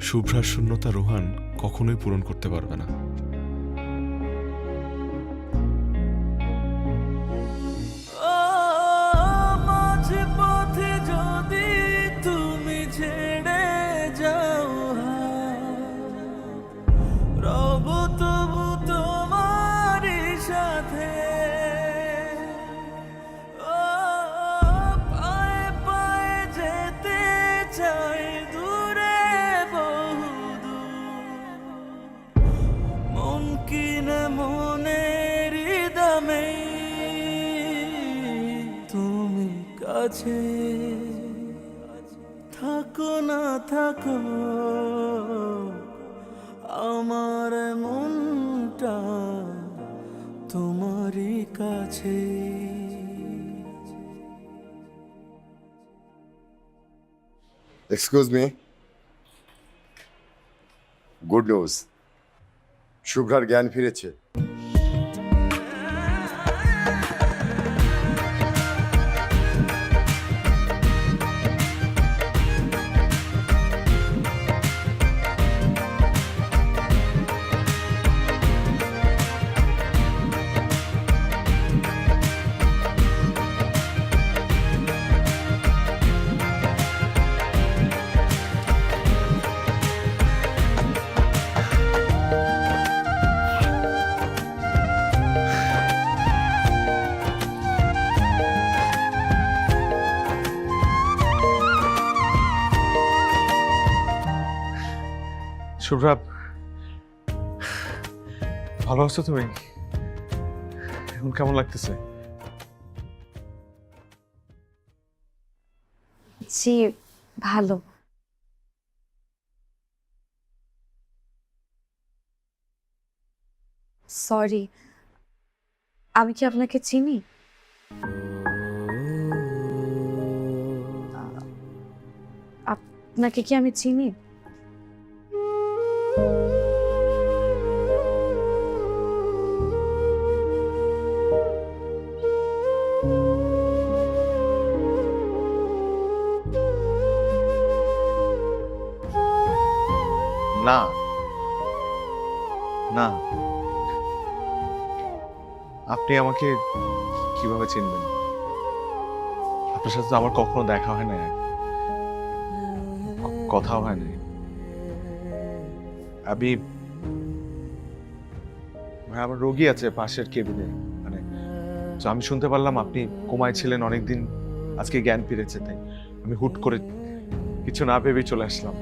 শুভ্রার শূন্যতা রোহান কখনোই পূরণ করতে পারবে না। তুমি কাছে থাকো না থাকো, আমার মনটা তোমারই কাছে। এক্সকিউজ মি, গুড নিউজ, শুভ্রার জ্ঞান ফিরেছে। শুভ্রা, ভালো আছো তুমি? এখন কেমন লাগতেছে? জি ভালো। সরি, আমি কি আপনাকে চিনি? আপনাকে কি আমি চিনি? না না, আপনি আমাকে কিভাবে চিনবেন? আপনার সাথে তো আমার কখনো দেখা হয় না, কথাও হয় না। আমি ভাই, আমার রোগী আছে পাশের কেবিনে, মানে তো আমি শুনতে পারলাম আপনি কোমায় ছিলেন অনেকদিন, আজকে জ্ঞান ফিরেছে, তাই আমি হুট করে কিছু না ভেবেই চলে আসলাম।